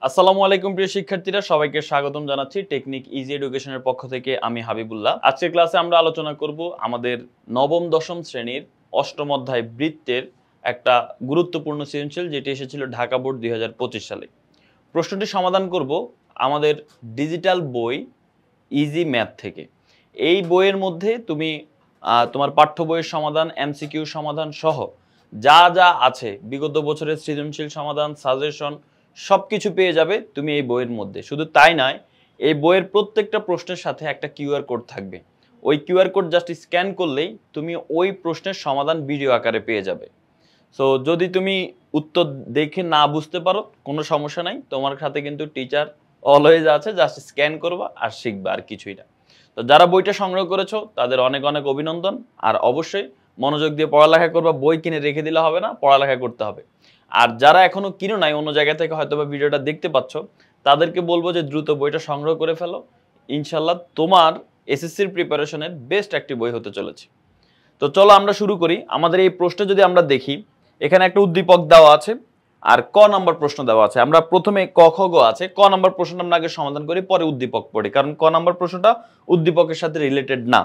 আসসালামু আলাইকুম প্রিয় শিক্ষার্থীরা, সবাইকে স্বাগতম জানাচ্ছি টেকনিক ইজি এডুকেশনের পক্ষ থেকে। আমি হাবিবুল্লাহ। আজকের ক্লাসে আমরা আলোচনা করব আমাদের নবম দশম শ্রেণীর অষ্টম অধ্যায় বৃত্তের একটা গুরুত্বপূর্ণ সৃজনশীল, যেটি এসেছিল ঢাকা বোর্ড 2025 সালে। প্রশ্নটি সমাধান করব আমাদের ডিজিটাল বই ইজি ম্যাথ থেকে। এই বইয়ের মধ্যে তুমি তোমার পাঠ্য বইয়ের সমাধান, এমসিকিউ সমাধান সহ যা যা আছে, বিগত বছরের সৃজনশীল সমাধান, সাজেশন সবকিছু পেয়ে যাবে তুমি এই বইয়ের মধ্যে। শুধু তাই নয়, এই বইয়ের প্রত্যেকটা প্রশ্নের সাথে একটা কিউআর কোড থাকবে। ওই কিউআর কোড জাস্ট স্ক্যান করলেই তুমি ওই প্রশ্নের সমাধান ভিডিও আকারে পেয়ে যাবে। সো যদি তুমি উত্তর দেখে না বুঝতে পারো, কোনো সমস্যা নাই, তোমার সাথে কিন্তু টিচার অলওয়েজ আছে, জাস্ট স্ক্যান করবা আর শিখবা, আর কিছুই না। তো যারা বইটা সংগ্রহ করেছো তাদের অনেক অনেক অভিনন্দন। আর অবশ্যই মনোযোগ দিয়ে পড়ালেখা করবা, বই কিনে রেখে দিলে হবে না, পড়ালেখা করতে হবে। আর যারা এখনো কিনো নাই, অন্য জায়গা থেকে হয়তো বা ভিডিওটা দেখতে পাচ্ছ, তাদেরকে বলবো যে দ্রুত বইটা সংগ্রহ করে ফেলো। ইনশাল্লাহ তোমার এসএসসির প্রিপারেশনের বেস্ট একটি বই হতে চলেছে। তো চলো আমরা শুরু করি। আমাদের এই প্রশ্নে যদি আমরা দেখি, এখানে একটা উদ্দীপক দেওয়া আছে আর ক নম্বর প্রশ্ন দেওয়া আছে। আমরা প্রথমে ক খ গ আছে, ক নম্বর প্রশ্নটা আমরা আগে সমাধান করি, পরে উদ্দীপক পড়ি, কারণ ক নম্বর প্রশ্নটা উদ্দীপকের সাথে রিলেটেড না।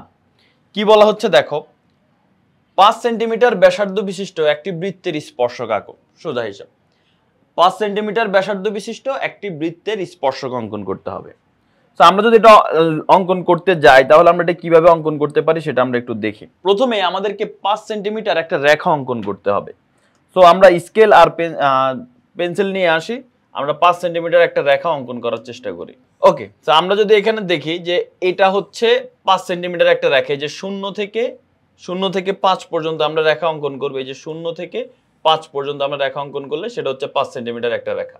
কি বলা হচ্ছে দেখো, 5 সেন্টিমিটার ব্যাসার্ধ বিশিষ্ট একটি বৃত্তের স্পর্শক আঁকো। সোজা হিসাব, 5 সেন্টিমিটার ব্যাসার্ধ বিশিষ্ট একটি বৃত্তের স্পর্শক অঙ্কন করতে হবে। তো আমরা যদি এটা অঙ্কন করতে যাই, তাহলে আমরা এটা কিভাবে অঙ্কন করতে পারি সেটা আমরা একটু দেখি। প্রথমে আমাদেরকে 5 সেন্টিমিটার একটা রেখা অঙ্কন করতে হবে। তো আমরা স্কেল আর পেন্সিল নিয়ে আসি, আমরা 5 সেন্টিমিটার একটা রেখা অঙ্কন করার চেষ্টা করি। ওকে, তো আমরা যদি এখানে দেখি যে এটা হচ্ছে 5 সেন্টিমিটার একটা রেখা, যে শূন্য থেকে 5 পর্যন্ত আমরা রেখা অঙ্কন করবো। এই যে 0 থেকে 5 পর্যন্ত আমরা রেখা অঙ্কন করলে সেটা হচ্ছে 5 সেন্টিমিটার একটা রেখা।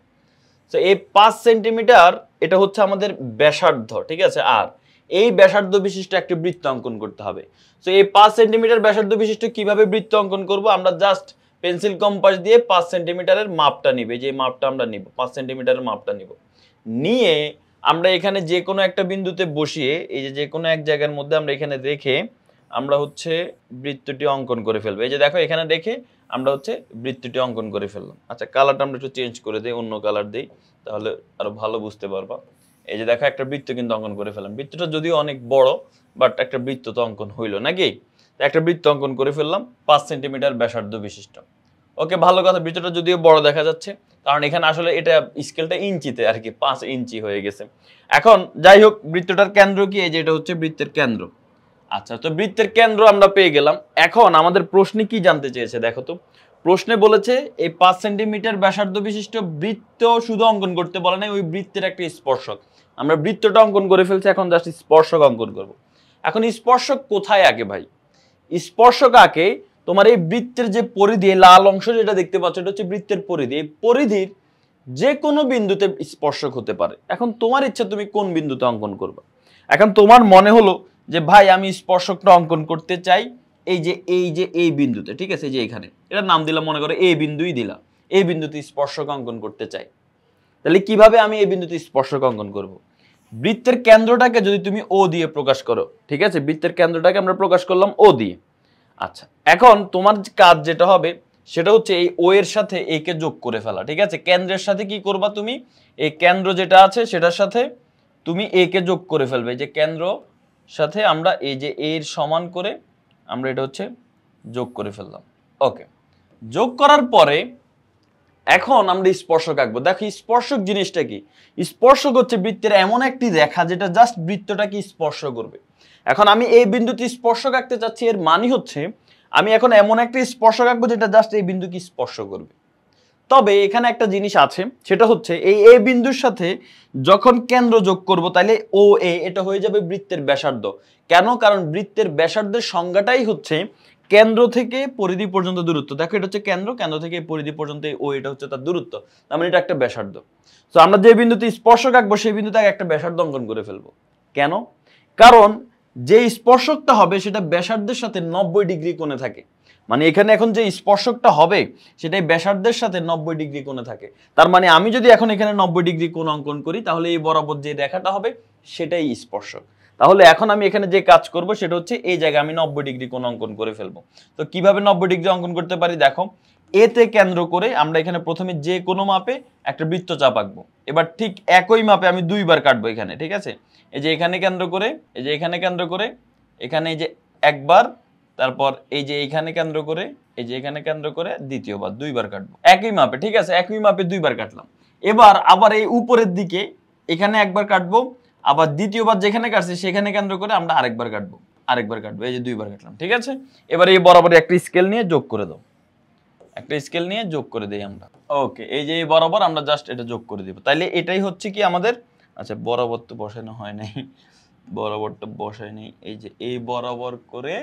তো এই 5 সেন্টিমিটার এটা হচ্ছে আমাদের ব্যাসার্ধ, ঠিক আছে। আর এই ব্যাসার্ধ বিশিষ্ট একটি বৃত্ত অঙ্কন করতে হবে। তো এই 5 সেন্টিমিটার ব্যাসার্ধ বিশিষ্ট কিভাবে বৃত্ত অঙ্কন করব, আমরা জাস্ট পেন্সিল কম্পাস দিয়ে 5 সেন্টিমিটারের মাপটা নিবে, যে মাপটা আমরা নিব, 5 সেন্টিমিটারের মাপটা নিব, নিয়ে আমরা এখানে যে কোনো একটা বিন্দুতে বসিয়ে, এই যে কোনো এক জায়গার মধ্যে আমরা এখানে রেখে আমরা হচ্ছে বৃত্তটি অঙ্কন করে ফেলবো। এই যে দেখো, এখানে রেখে আমরা হচ্ছে বৃত্তটি অঙ্কন করে ফেললাম। আচ্ছা, কালারটা আমরা একটু চেঞ্জ করে দিই, অন্য কালার দিই, তাহলে আরো ভালো বুঝতে পারবা। এই যে দেখো, একটা বৃত্ত কিন্তু অঙ্কন করে ফেললাম। বৃত্তটা যদিও অনেক বড়, বাট একটা বৃত্ত তো অঙ্কন হইলো নাকি। একটা বৃত্ত অঙ্কন করে ফেললাম 5 সেন্টিমিটার ব্যাসার্ধ বিশিষ্ট। ওকে, ভালো কথা। বৃত্তটা যদিও বড় দেখা যাচ্ছে, কারণ এখানে আসলে এটা স্কেলটা ইঞ্চিতে আর কি, 5 ইঞ্চি হয়ে গেছে। এখন যাই হোক, বৃত্তটার কেন্দ্র কি, এই যে এটা হচ্ছে বৃত্তের কেন্দ্র। আচ্ছা, তো বৃত্তের কেন্দ্র আমরা পেয়ে গেলাম। এখন আমাদের প্রশ্নে কি জানতে চেয়েছে দেখো তো। প্রশ্নে বলেছে এই 5 সেন্টিমিটার ব্যাসার্ধ বিশিষ্ট বৃত্ত শুধু অঙ্কন করতে বলে নাই, ওই বৃত্তের একটা স্পর্শক। আমরা বৃত্তটা অঙ্কন করে ফেলছি, এখন জাস্ট স্পর্শক অঙ্কন করব। এখন স্পর্শক কোথায় আঁকে ভাই? স্পর্শক আঁকে তোমার এই বৃত্তের যে পরিধি, লাল অংশ যেটা দেখতে পাচ্ছ, এটা হচ্ছে বৃত্তের পরিধি। এই পরিধির যে কোনো বিন্দুতে স্পর্শক হতে পারে। এখন তোমার ইচ্ছা তুমি কোন বিন্দুতে অঙ্কন করবে। এখন তোমার মনে হলো যে ভাই আমি স্পর্শকটা অঙ্কন করতে চাই এই বিন্দুতে, ঠিক আছে, এই যে এখানে, এটার নাম দিলাম, মনে করো এই বিন্দুই দিলাম, এই বিন্দুতে স্পর্শক অঙ্কন করতে চাই। তাহলে কিভাবে আমি এই বিন্দুতে স্পর্শক অঙ্কন করব? বৃত্তের কেন্দ্রটাকে যদি তুমি ও দিয়ে প্রকাশ করো, ঠিক আছে, বৃত্তের কেন্দ্রটাকে আমরা প্রকাশ করলাম ও দিয়ে। আচ্ছা, এখন তোমার কাজ যেটা হবে সেটা হচ্ছে এই ও এর সাথে এ কে যোগ করে ফেলা, ঠিক আছে। কেন্দ্রের সাথে কি করবা তুমি, এই কেন্দ্র যেটা আছে সেটার সাথে তুমি এ কে যোগ করে ফেলবে। এই যে কেন্দ্র সাথে আমরা এই যে এর সমান করে আমরা এটা হচ্ছে যোগ করে ফেললাম। ওকে, যোগ করার পরে এখন আমরা স্পর্শক আঁকবো। দেখো, স্পর্শক জিনিসটা কি? স্পর্শক হচ্ছে বৃত্তের এমন একটি রেখা যেটা জাস্ট বৃত্তটাকে স্পর্শ করবে। এখন আমি এই বিন্দুতে স্পর্শক আঁকতে চাচ্ছি, এর মানে হচ্ছে আমি এখন এমন একটা স্পর্শক আঁকবো যেটা জাস্ট এই বিন্দুকে স্পর্শ করবে। তবে এখানে একটা জিনিস আছে, সেটা হচ্ছে এই এ বিন্দুর সাথে যখন কেন্দ্র যোগ করব, তাহলে ও এ এটা হয়ে যাবে বৃত্তের ব্যাসার্ধ। কেন? কারণ বৃত্তের ব্যাসার্ধের সংজ্ঞাটাই হচ্ছে কেন্দ্র থেকে পরিধি পর্যন্ত দূরত্ব। দেখো, এটা হচ্ছে কেন্দ্র, কেন্দ্র থেকে পরিধি পর্যন্ত ও এটা হচ্ছে তার দূরত্ব, তার মানে এটা একটা ব্যাসার্ধ। তো আমরা যে বিন্দুতে স্পর্শক আঁকবো সেই বিন্দুতে একটা ব্যাসার্ধ অঙ্কন করে ফেলবো। কেন? কারণ যে স্পর্শকটা হবে সেটা ব্যাসার্ধের সাথে 90 ডিগ্রি কোণে থাকে। মানে এখানে এখন যে স্পর্শকটা হবে সেটাই ব্যাসার্ধের সাথে 90 ডিগ্রি কোণে থাকে। তার মানে আমি যদি এখন এখানে 90 ডিগ্রি কোণ অঙ্কন করি, তাহলে এই বরাবর যে রেখাটা হবে সেটাই স্পর্শক। তাহলে এখন আমি এখানে যে কাজ করব সেটা হচ্ছে এই জায়গায় আমি 90 ডিগ্রি কোণ অঙ্কন করে ফেলবো। তো কিভাবে 90 ডিগ্রি অঙ্কন করতে পারি? দেখো, এতে কেন্দ্র করে আমরা এখানে প্রথমে যে কোনো মাপে একটা বৃত্তচাপ আঁকবো। এবার ঠিক একই মাপে আমি দুইবার কাটবো এখানে, ঠিক আছে? এই যে এখানে কেন্দ্র করে, এই যে এখানে কেন্দ্র করে, এখানে এই যে একবার, তারপর এই যে এখানে কেন্দ্র করে, এই যে এখানে কেন্দ্র করে দ্বিতীয়বার, দুইবার কাটবো একই মাপে, ঠিক আছে? একই মাপে দুইবার কাটলাম। এবার আবার এই উপরের দিকে এখানে একবার কাটবো, আবার দ্বিতীয়বার যেখানে কাটছি সেখানে কেন্দ্র করে আমরা আরেকবার কাটবো, এই যে দুইবার কাটলাম, ঠিক আছে? এবার এই বরাবর একটা স্কেল নিয়ে যোগ করে দাও, একটা স্কেল নিয়ে যোগ করে দেই আমরা। ওকে, এই যে এই বরাবর আমরা জাস্ট এটা যোগ করে দিব। তাইলে এটাই হচ্ছে কি আমাদের, আচ্ছা বরাবর তো বসানো হয় নাই, বরাবরটা বসাই নেই, এই যে এই বরাবর করে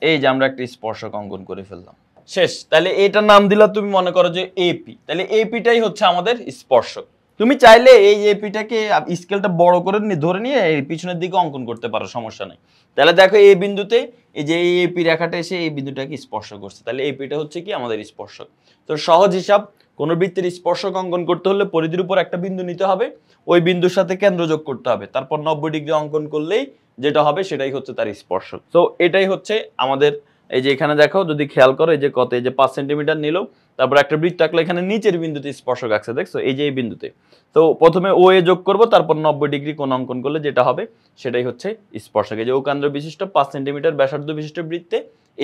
এই যে আমরা একটা স্পর্শক অঙ্কন করে ফেললাম, শেষ। তাহলে এটার নাম দিলা তুমি মনে করো যে এপি। তাহলে এপিটাই হচ্ছে আমাদের স্পর্শক। তুমি চাইলে এই এপিটাকে স্কেলটা বড় করে ধরে নিয়ে এই পিছনের দিকে অঙ্কন করতে পারো, সমস্যা নাই। তাহলে দেখো এই বিন্দুতে এই যে এই এপি রেখাটা এসে এই বিন্দুটাকে স্পর্শ করছে, তাহলে এপিটা হচ্ছে কি আমাদের স্পর্শক। তো সহজ হিসাব, কোন বৃত্তের স্পর্শক অঙ্কন করতে হলে পরিধির উপর একটা বিন্দু নিতে হবে, ওই বিন্দুর সাথে কেন্দ্র যোগ করতে হবে, তারপর 90 ডিগ্রি অঙ্কন করলেই যেটা হবে সেটাই হচ্ছে তার স্পর্শক। তো এটাই হচ্ছে আমাদের, এই যে এখানে দেখো যদি খেয়াল করো, এই যে কত, এই যে 5 সেন্টিমিটার নিল, তারপর একটা বৃত্ত আঁকলো, এখানে নিচের বিন্দুতে স্পর্শক আঁকছে, দেখছো এই যে এই বিন্দুতে। তো প্রথমে ও এ যোগ করব, তারপর 90 ডিগ্রি কোণ অঙ্কন করলে যেটা হবে সেটাই হচ্ছে স্পর্শক। এই যে কেন্দ্র বিশিষ্ট 5 সেন্টিমিটার ব্যাসার্ধ বিশিষ্ট বৃত্তে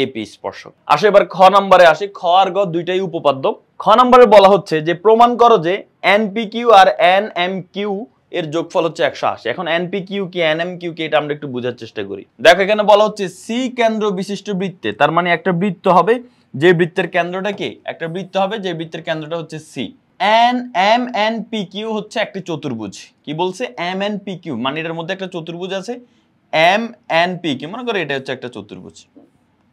এপি স্পর্শক। আসো এবার খ নম্বরে আসি। খ আর গ দুইটাই উপপাদ্য। খ নম্বরে বলা হচ্ছে যে প্রমাণ করো যে এনপিকিউ আর এনএমকিউ এর যোগফল হচ্ছে 180। এখন এনপিকিউ কি এনএমকিউ কি এটা আমরা একটু বোঝার চেষ্টা করি। দেখো এখানে বলা হচ্ছে সি কেন্দ্র বিশিষ্ট বৃত্তে, তার মানে একটা বৃত্ত হবে যে বৃত্তের কেন্দ্রটা কি, একটা বৃত্ত হবে যে বৃত্তের কেন্দ্রটা হচ্ছে সি। এমএনপিকিউ হচ্ছে একটি চতুর্ভুজ। কি বলছে? এমএনপিকিউ মানে এটার মধ্যে একটা চতুর্ভুজ আছে, এমএনপিকিউ মনে করো এটা হচ্ছে একটা চতুর্ভুজ,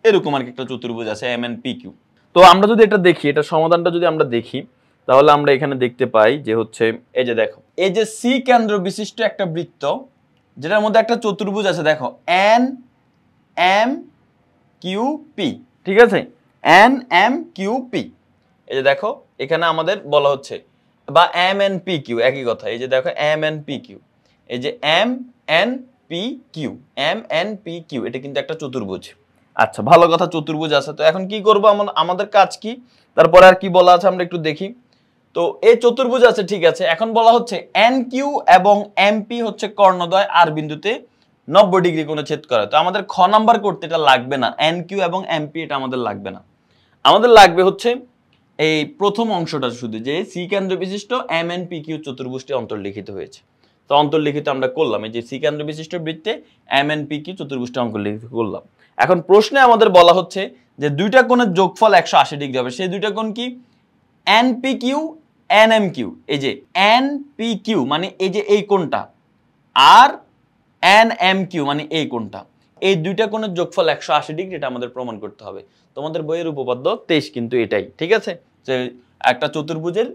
এরকম আর কি একটা চতুর্ভুজ আছে এমএনপিকিউ। তো আমরা যদি এটা দেখি, এটা সমাধানটা যদি আমরা দেখি, তাহলে আমরা এখানে দেখতে পাই যে হচ্ছে এই যে দেখো, এই যে সি কেন্দ্র বিশিষ্ট একটা বৃত্ত যেটার মধ্যে একটা চতুর্ভুজ আছে, দেখো এন এম কিউ পি, ঠিক আছে? এন এম কিউ পি, এই যে দেখো এখানে আমাদের বলা হচ্ছে, বা এম এন পি কিউ একই কথা। এই যে দেখো এম এন পি কিউ, এই যে M N P Q, M N P Q, এটা কিন্তু একটা চতুর্ভুজ। আচ্ছা ভালো কথা, চতুর্ভুজ আছে। তো এখন কি করব, আমাদের কাজ কি, তারপরে আর কি বলা আছে আমরা একটু দেখি। তো এই চতুর্ভুজ আছে, ঠিক আছে। এখন বলা হচ্ছে এন কিউ এবং এমপি হচ্ছে কর্ণদ্বয় আর বিন্দুতে 90 ডিগ্রি কোণে ছেদ করে। তো আমাদের খ নাম্বার করতে এটা লাগবে না, এন কিউ এবং এমপি এটা আমাদের লাগবে না। আমাদের লাগবে হচ্ছে এই প্রথম অংশটা শুধু, যে সি কেন্দ্র বিশিষ্ট এম এন পি কিউ চতুর্ভুজটি অন্তর্লিখিত হয়েছে। তো অন্তর্লিখিত আমরা করলাম, এই যে সি কেন্দ্র বিশিষ্ট বৃত্তে এম এন পি কিউ চতুর্ভুজটি অন্তর্লিখিত করলাম। এখন প্রশ্নে আমাদের বলা হচ্ছে যে দুইটা কোণের যোগফল 180 ডিগ্রি হবে। সেই দুইটা কোণ কি? এনপিকিউ এনএমকিউ। এই যে এনপিকিউ মানে এই যে এই কোণটা, আর এনএমকিউ মানে এই কোণটা, এই দুইটা কোণের যোগফল 180 ডিগ্রি, এটা আমাদের প্রমাণ করতে হবে। তোমাদের বইয়ের উপপাদ্য 23 কিন্তু এটাই, ঠিক আছে? যে একটা চতুর্ভুজের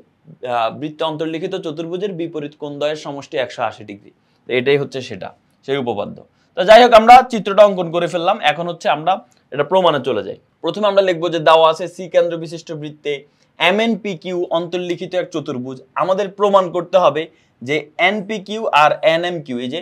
বৃত্তে অন্তর্লিখিত চতুর্ভুজের বিপরীত কোণদ্বয়ের সমষ্টি 180 ডিগ্রি, তো এটাই হচ্ছে সেটা, সেই উপপাদ্য। তো যাই হোক, আমরা চিত্রটা অঙ্কন করে ফেললাম। এখন হচ্ছে আমরা এটা প্রমাণে চলে যাই। প্রথমে আমরা লিখবো যে দেওয়া আছে সি কেন্দ্র বিশিষ্ট বৃত্তে এমএনপিকিউ অন্তর্লিখিত এক চতুর্ভুজ। আমাদের প্রমাণ করতে হবে যে এনপিকিউ আর এনএমকিউ, এই যে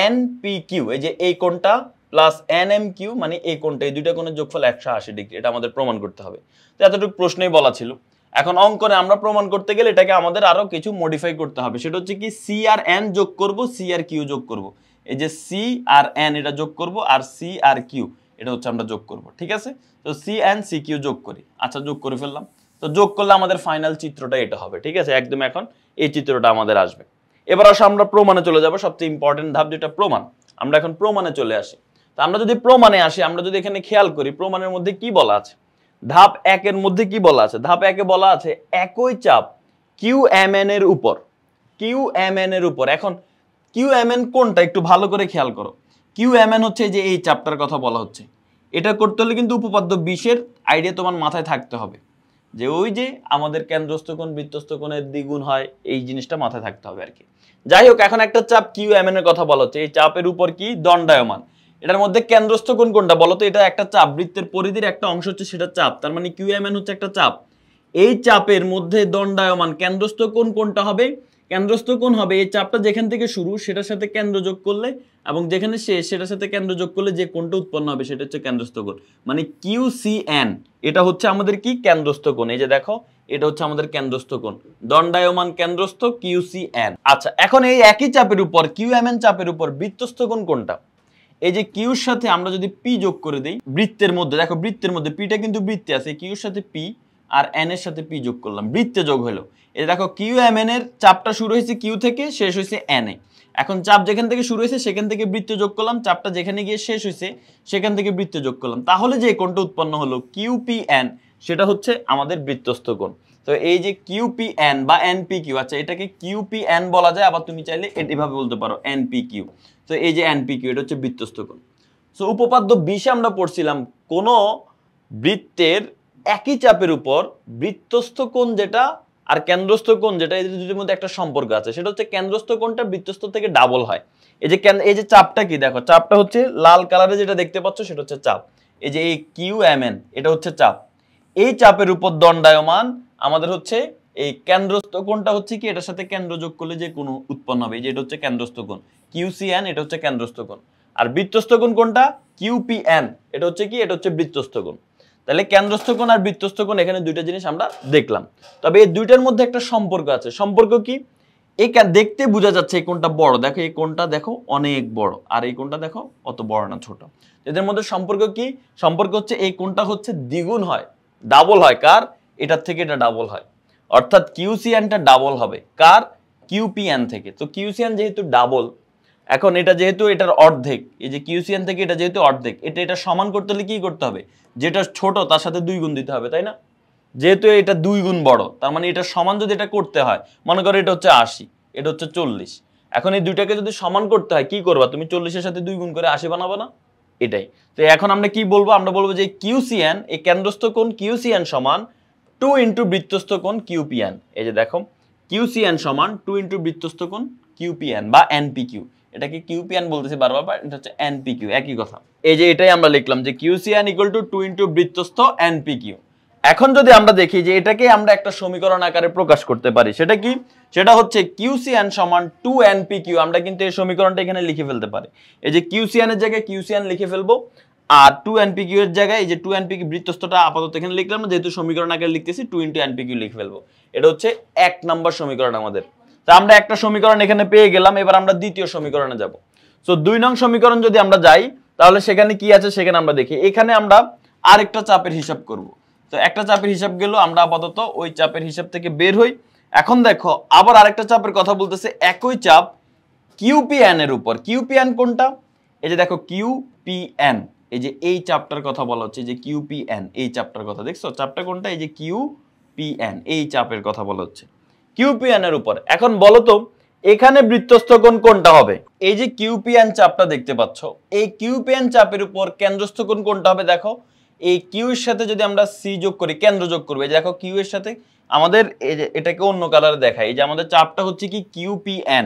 এনপিকিউ এই যে এই কোণটা প্লাস এনএমকিউ মানে এই কোণটা, এই দুইটা কোণের যোগফল 180 ডিগ্রি, এটা আমাদের প্রমাণ করতে হবে। তো এতটুকু প্রশ্নেই বলা ছিল। এখন অঙ্কনে আমরা প্রমাণ করতে গেলে এটাকে আমাদের আরো কিছু মডিফাই করতে হবে। সেটা হচ্ছে কি, সি আর এন যোগ করব, সি আর কিউ যোগ করব। এই যে সি আর এন এটা যোগ করব, আর সি আর কিউ এটা হচ্ছে আমরা যোগ করব, ঠিক আছে? তো সি এন সি কিউ যোগ করি। আচ্ছা যোগ করে ফেললাম। তো যোগ করলে আমাদের ফাইনাল চিত্রটা এটা হবে, ঠিক আছে? একদম এখন এই চিত্রটা আমাদের আসবে। এবার আসলে আমরা প্রমাণে চলে যাব, সবচেয়ে ইম্পর্টেন্ট ধাপ যেটা প্রমাণ। আমরা এখন প্রমাণে চলে আসি। তো আমরা যদি প্রমাণে আসি, আমরা যদি এখানে খেয়াল করি প্রমাণের মধ্যে কি বলা আছে, ধাপ 1 এর মধ্যে কি বলা আছে? ধাপ 1 এ বলা আছে একই চাপ কিউ এম এন এর উপর, কিউ এম এন এর উপর। এখন কিউ এম এন কোনটা একটু ভালো করে খেয়াল করো। কিউ এম এন হচ্ছে যে এই চাপটার কথা বলা হচ্ছে। এটা করতে হলে কিন্তু উপপাদ্য 20 এর আইডিয়া তোমার মাথায় থাকতে হবে, যে ওই যে আমাদের কেন্দ্রস্থ কোণ বৃত্তস্থ কোণের দ্বিগুণ হয়, এই জিনিসটা মাথায় থাকতে হবে আর কি। যাই হোক, এখন একটা চাপ কিউ এম এন এর কথা বলা হচ্ছে। এই চাপের উপর কি দণ্ডায়মান, এটার মধ্যে কেন্দ্রস্থ কোণ কোনটা বলো তো? এটা একটা চাপ, বৃত্তের পরিধির একটা অংশ হচ্ছে সেটা চাপ, তার মানে কিউ এম এন হচ্ছে একটা চাপ। এই চাপের মধ্যে দণ্ডায়মান কেন্দ্রস্থ কোণ কোনটা হবে? কেন্দ্রস্থ কোণ হবে এই চাপটা যেখান থেকে শুরু সেটার সাথে কেন্দ্র যোগ করলে, এবং যেখানে শেষ সেটার সাথে কেন্দ্র যোগ করলে যে কোণটা উৎপন্ন হবে সেটা হচ্ছে কেন্দ্রস্থ কোণ, মানে কিউ সি এন। এটা হচ্ছে আমাদের কি কেন্দ্রস্থ কোণ। এই যে দেখো এটা হচ্ছে আমাদের কেন্দ্রস্থ কোণ, দণ্ডায়মান কেন্দ্রস্থ QCN। আচ্ছা, এখন এই একই চাপের উপর QMN চাপের উপর বৃত্তস্থ কোণ কোনটা? এই যে কিউর সাথে আমরা যদি পি যোগ করে দেই বৃত্তের মধ্যে, দেখো বৃত্তের মধ্যে পিটা কিন্তু বৃত্তে আছে, কিউর সাথে পি আর এন এর সাথে পি যোগ করলাম, বৃত্তে যোগ হলো। এই দেখো QMN এর চাপটা শুরু হয়েছে কিউ থেকে, শেষ হয়েছে এন এ। এখন চাপ যেখান থেকে শুরু হয়েছে সেখান থেকে বৃত্তে যোগ করলাম, চাপটা যেখানে গিয়ে শেষ হয়েছে সেখান থেকে বৃত্তে যোগ করলাম, তাহলে যে কোণটা উৎপন্ন হলো QPN সেটা হচ্ছে আমাদের বৃত্তস্থ কোণ। তো এই যে QPN বা NPQ, আচ্ছা এটাকে QPN বলা যায়, আবার তুমি চাইলে এভাবে বলতে পারো NPQ। তো এই যে NPQ এটা হচ্ছে বৃত্তস্থ কোণ। সো উপপাদ্য 20 আমরা পড়ছিলাম কোন বৃত্তের একই চাপের উপর বৃত্তস্থ কোণ যেটা আর কেন্দ্রস্থ কোণ যেটা, এই দুটোর মধ্যে একটা সম্পর্ক আছে, সেটা হচ্ছে কেন্দ্রস্থ কোণটা বৃত্তস্থ থেকে ডাবল হয়। এই যে চাপটা কি, দেখো চাপটা হচ্ছে লাল কালারে যেটা দেখতে পাচ্ছ সেটা হচ্ছে চাপ। এই যে এই QMN এটা হচ্ছে চাপ, এই চাপের উপর দণ্ডায়মান আমাদের হচ্ছে এই কেন্দ্রস্থ কোণটা হচ্ছে কি, এটার সাথে কেন্দ্র যোগ করলে যে কোণ উৎপন্ন হবে, এই যে এটা হচ্ছে কেন্দ্রস্থ কোণ QCN, এটা হচ্ছে কেন্দ্রস্থ কোণ। আর বৃত্তস্থ কোণ কোনটা? QPN, এটা হচ্ছে কি, এটা হচ্ছে বৃত্তস্থ কোণ। তাহলে কেন্দ্রস্থ কোণ আর বৃত্তস্থ কোণ এখানে দুইটা জিনিস আমরা দেখলাম। তবে এই দুইটার মধ্যে একটা সম্পর্ক আছে। সম্পর্ক কি? এই দেখতে বোঝা যাচ্ছে এই কোণটা বড়, দেখো এই কোণটা দেখো অনেক বড়, আর এই কোণটা দেখো অত বড় না, ছোট। এদের মধ্যে সম্পর্ক কি? সম্পর্ক হচ্ছে এই কোণটা হচ্ছে দ্বিগুণ হয়, ডাবল হয়। কার? এটার থেকে এটা ডাবল হয়, অর্থাৎ QCNটা ডাবল হবে কার? QPN থেকে। তো QCN যেহেতু ডাবল, এখন এটা যেহেতু এটার অর্ধেক, এই যে QCN থেকে এটা যেহেতু অর্ধেক, এটা সমান করতে হলে কি করতে হবে? যেটা ছোট তার সাথে 2 গুণ দিতে হবে, তাই না? যেহেতু এটা 2 গুণ বড়, তার মানে এটা সমান যদি এটা করতে হয়, মনে করো এটা হচ্ছে 80, এটা হচ্ছে 40। এখন এই দুইটাকে যদি সমান করতে হয় কি করবা তুমি? 40 এর সাথে 2 গুণ করে 80 বানাবা না? এটাই। তো এখন আমরা কি বলবো? আমরা বলবো যে QCN, এই কেন্দ্রস্থ কোণ QCN সমান 2 ইনটু বৃত্তস্থ কোণ QPN। এই যে দেখো QCN সমান 2 ইনটু বৃত্তস্থ কোণ QPN বা NPQ। এটাকে QPN বলতেছি বারবার, বাট এটা হচ্ছে NPQ, একই কথা। এই যে এটাই আমরা লিখলাম যে QCN ইকুয়াল টু 2 ইনটু বৃত্তস্থ NPQ। এখন যদি আমরা দেখি যে এটাকে আমরা একটা সমীকরণ আকারে প্রকাশ করতে পারি, সেটা কি? সেটা হচ্ছে QCN সমান 2 NPQ। আমরা কিন্তু এই সমীকরণটা এখানে লিখে ফেলতে পারি। এই যে QCN এর জায়গায় QCN লিখে ফেলবো, আর 2 NPQ এর জায়গায় এই যে 2 NPQ বৃত্তস্থটা আপাতত এখানে লিখলাম না, যেহেতু সমীকরণ আকারে লিখতেছি 2 ইনটু NPQ লিখে ফেলবো। এটা হচ্ছে 1 নম্বর সমীকরণ আমাদের। তো আমরা একটা সমীকরণ এখানে পেয়ে গেলাম, এবার আমরা দ্বিতীয় সমীকরণে যাব। সো 2 নং সমীকরণ যদি আমরা যাই তাহলে সেখানে কি আছে সেখানে আমরা দেখি। এখানে আমরা আরেকটা চাপের হিসাব করব। তো একটা চাপের হিসাব গেল, আমরা আপাতত ওই চাপের হিসাব থেকে বের হই। এখন দেখো আবার আরেকটা চাপের কথা বলতেছে, একই চাপ QPN এর উপর। QPN কোনটা? এই যে দেখো QPN, এই যে এই চাপটার কথা বলা হচ্ছে, যে QPN এই চাপটার কথা দেখছো, চাপটা কোনটা? এই যে QPN, এই চাপের কথা বলা হচ্ছে QPN এর উপর। এখন বলো তো এখানে বৃত্তস্থ কোণ কোনটা হবে? এই যে QPN চাপটা দেখতে পাচ্ছ, এই QPN চাপের উপর কেন্দ্রস্থ কোণ কোনটা হবে? দেখো এই কিউ এর সাথে যদি আমরা সি যোগ করি, কেন্দ্র যোগ করবো, এই দেখো কিউ এর সাথে আমাদের এই যে এটাকে অন্য কালারে দেখাই, এই যে আমাদের চাপটা হচ্ছে কি QPN,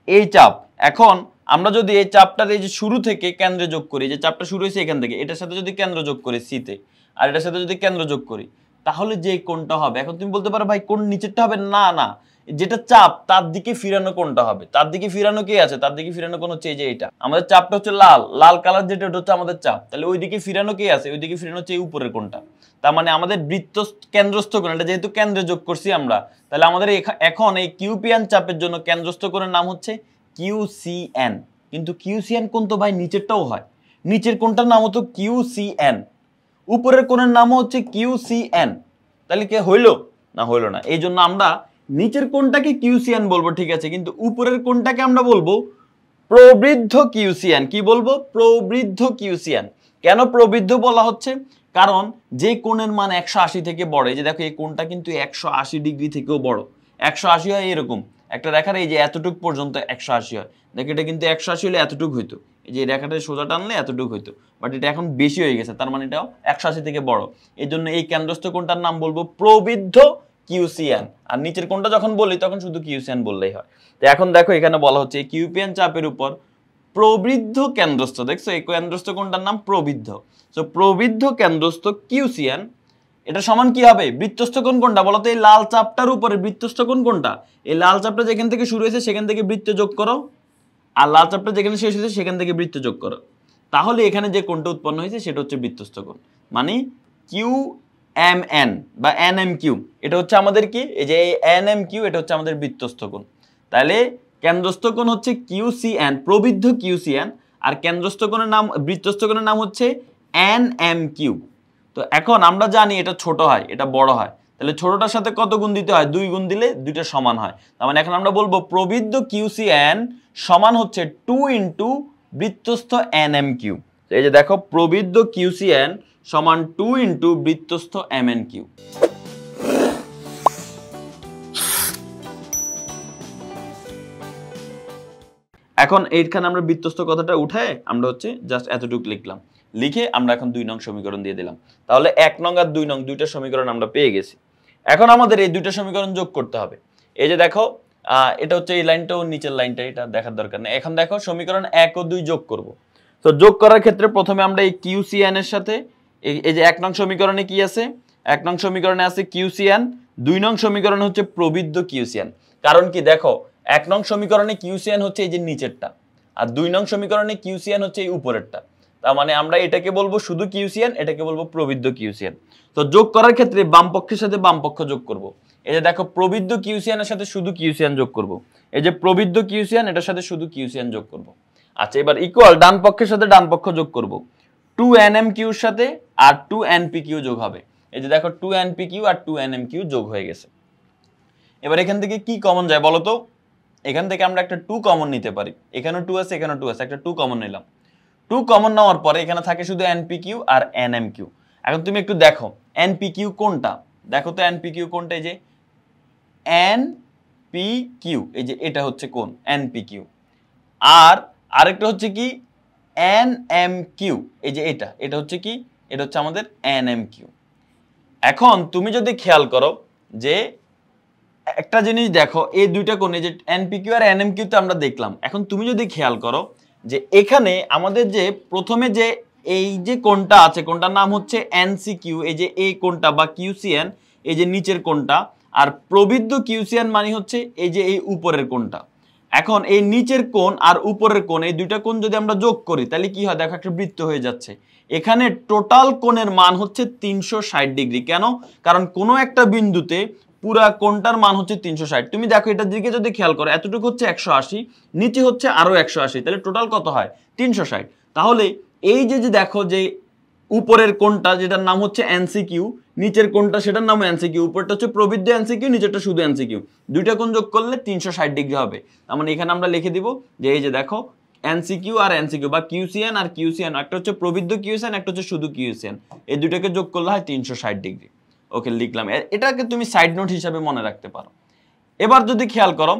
এই চাপ। এখন আমরা যদি এই চাপটার এই যে শুরু থেকে কেন্দ্রে যোগ করি, যে চাপটা শুরু হয়েছে এখান থেকে, এটার সাথে যদি কেন্দ্র যোগ করি সিতে, আর এটার সাথে যদি কেন্দ্র যোগ করি, তাহলে যে কোণটা হবে, এখন তুমি বলতে পারো ভাই কোণ নিচেরটা হবে, না না, যেটা চাপ তার দিকে ফিরানো কোণটা হবে। তার দিকে ফিরানো কে আছে? তার দিকে ফিরানো কোণ হচ্ছে এই যে এটা, আমাদের চাপটা হচ্ছে লাল, লাল কালার যেটা ওটা হচ্ছে আমাদের চাপ। তাহলে ওই দিকে ফিরানো কে আছে? ওই দিকে ফিরানো হচ্ছে এই উপরের কোণটা। তার মানে আমাদের বৃত্ত কেন্দ্রস্থ কোণ, এটা যেহেতু কেন্দ্রে যোগ করছি আমরা, তাহলে আমাদের এখন এই QPN চাপের জন্য কেন্দ্রস্থ কোণের নাম হচ্ছে QCN। কিন্তু QCN কোণ তো ভাই নিচেরটাও হয়, নিচের কোণটার নাম হতো QCN, উপরের কোণের নাম হচ্ছে QCN। তাহলে কে হইলো? না হইলো না। এই জন্য আমরা নিচের কোণটাকে QCN বলবো, ঠিক আছে, কিন্তু উপরের কোণটাকে আমরা বলবো প্রবৃদ্ধ QCN। কি বলবো? প্রবৃদ্ধ QCN। কেন প্রবৃদ্ধ বলা হচ্ছে? কারণ যে কোণের মান 180 থেকে বড়, এই যে দেখো এই কোণটা কিন্তু 180 ডিগ্রি থেকেও বড়। 180 হয় এরকম একটা রেখার, এই যে এতটুক পর্যন্ত 180 হয়, দেখো এটা কিন্তু 180 হলে এতটুক হইতো, এই যে রেখাটা সোজা টানলে এতটুক হইতো, বাট এটা এখন বেশি হয়ে গেছে, তার মানে এটাও 180 থেকে বড়। এই জন্য এই কেন্দ্রস্থ কোণটার নাম বলবো প্রবৃদ্ধ QCN। আর নিচের কোণটা যখন বলি তখন শুধু QCN বললেই হয়। তো এখন দেখো এখানে বলা হচ্ছে এই QPN চাপের উপর প্রবৃদ্ধ কেন্দ্রস্থ, দেখছো এই কেন্দ্রস্থ কোণটার নাম প্রবৃদ্ধ। সো প্রবৃদ্ধ কেন্দ্রস্থ QCN, এটা সমান কি হবে? বৃত্তস্থ কোণ কোনটা বলো তো? এই লাল চাপটার উপরে বৃত্তস্থ কোণ কোনটা? এই লাল চাপটা যেখান থেকে শুরু হয়েছে সেখান থেকে বৃত্ত যোগ করো, আর লাল চাপটা যেখানে শেষ হয়েছে সেখান থেকে বৃত্ত যোগ করো, তাহলে এখানে যে কোণটা উৎপন্ন হয়েছে সেটা হচ্ছে বৃত্তস্থ কোণ। মানে এম এন বা এন এম কিউ, এটা হচ্ছে আমাদের কি, এই যে এন এম কিউ, এটা হচ্ছে আমাদের বৃত্তস্থ কোণ। তাহলে কেন্দ্রস্থ কোণ হচ্ছে কিউসিএন, প্রবৃদ্ধ কিউসিএন, আর কেন্দ্রস্থ কোণের নাম, বৃত্তস্থ কোণের নাম হচ্ছে এন এম কিউ। তো এখন আমরা জানি এটা ছোট হয়, এটা বড় হয়, তাহলে ছোটটার সাথে কত গুণ দিতে হয়, 2 গুণ দিলে দুইটা সমান হয়। তার মানে এখন আমরা বলবো প্রবৃদ্ধ কিউসিএন সমান হচ্ছে 2 ইন্টু বৃত্তস্থ এন এম কিউ। এই যে দেখো, প্রবৃদ্ধ কিউসিএন সমান 2 ইন্টু বৃত্তস্থ এম এন কিউ। এখন এইখানে আমরা বৃত্তস্থ কথাটা উঠায় আমরা হচ্ছে জাস্ট এতটুকু লিখলাম, লিখে আমরা এখন 2 নং সমীকরণ দিয়ে দিলাম। তাহলে 1 নং আর 2 নং দুইটা সমীকরণ আমরা পেয়ে গেছি। এখন আমাদের এই দুইটা সমীকরণ যোগ করতে হবে। এই যে দেখো, এটা হচ্ছে এই লাইনটাও নিচের লাইনটা, এটা দেখার দরকার নেই। এখন দেখো সমীকরণ 1 ও 2 যোগ করব। তো যোগ করার ক্ষেত্রে প্রথমে আমরা এই কিউসিএন এর সাথে এই যে 1 নং সমীকরণে কি আছে, 1 নং সমীকরণে আছে কিউসিএন, 2 নং সমীকরণে হচ্ছে প্রবৃদ্ধ কিউসিএন। কারণ কি দেখো, 1 নং সমীকরণে কিউসিএন হচ্ছে এই যে নিচেরটা, আর 2 নং সমীকরণে কিউসিএন হচ্ছে এই উপরেরটা। তার মানে আমরা এটাকে বলবো শুধু কিউসিএন, এটাকে বলবো প্রবৃদ্ধ কিউসিএন। তো যোগ করার ক্ষেত্রে বাম পক্ষের সাথে বাম পক্ষ যোগ করব। এই যে দেখো, প্রবৃদ্ধ কিউসিএন এর সাথে শুধু কিউসিএন যোগ করব। এই যে প্রবৃদ্ধ কিউসিএন, এটার সাথে শুধু কিউসিএন যোগ করব। আচ্ছা, এবার ইকুয়াল ডান পক্ষের সাথে ডান পক্ষ যোগ করব। 2 nm কিউর সাথে আর 2 np কিউ যোগ হবে। এই যে দেখো, 2 np Q R 2 nm Q যোগ হয়ে গেছে। এবার এখান থেকে কি কমন যায় বলো তো? এখান থেকে আমরা একটা 2 কমন নিতে পারি। এখানেও 2 আছে, এখানেও 2 আছে, একটা 2 কমন নিলাম। 2 কমন নেওয়ার পরে এখানে থাকে শুধু npq আর nmq। এখন তুমি একটু দেখো npq কোনটা, দেখো তো npq কোনটা। এই যে npq, এই যে এটা হচ্ছে কোন npq। আর আরেকটা হচ্ছে কি nmq, এই যে এটা হচ্ছে কি, এটা হচ্ছে আমাদের nmq। এখন তুমি যদি খেয়াল করো যে একটা জিনিস দেখো, এই দুইটা কোণ, এই যে npq আর nmq তো আমরা দেখলাম। এখন তুমি যদি খেয়াল করো যে এখানে আমাদের যে প্রথমে যে এই যে কোণটা আছে, কোণটার নাম হচ্ছে ncq, এই যে এই কোণটা বা qcn, এই যে নিচের কোণটা, আর প্রবৃদ্ধ qcn মানে হচ্ছে এই যে এই উপরের কোণটা। এখন এই নিচের কোণ আর উপরের কোণ, এই দুইটা কোণ যদি আমরা যোগ করি তাহলে কি হয় দেখো, একটা বৃত্ত হয়ে যাচ্ছে। এখানে টোটাল কোণের মান হচ্ছে 360 ডিগ্রি। কেন? কারণ কোনো একটা বিন্দুতে পুরা কোণটার মান হচ্ছে 360। তুমি দেখো এটার দিকে যদি খেয়াল করো, এতটুকু হচ্ছে 180, নিচে হচ্ছে আরো 180, তাহলে টোটাল কত হয় 360। তাহলে এই যে যে দেখো যে উপরের কোণটা যেটার নাম হচ্ছে এনসিকিউ, নিচের কোণটা সেটার নাম এনসিকিউ, উপরটা হচ্ছে প্রবৃদ্ধ এনসিকিউ, নিচেরটা শুধু এনসিকিউ, দুইটা কোণ যোগ করলে 360 ডিগ্রি হবে। তার মানে এখানে আমরা লিখে দিব যে এই যে দেখো এনসিকিউ আর এনসিকিউ বা কিউসিএন আর কিউসিএন, একটা হচ্ছে প্রবৃদ্ধ কিউসিএন, একটা হচ্ছে শুধু কিউসিএন, এই দুইটাকে যোগ করলে হয় 360 ডিগ্রি। ওকে, লিখলাম। এটাকে তুমি সাইড নোট হিসাবে মনে রাখতে পারো। এবার যদি খেয়াল করো,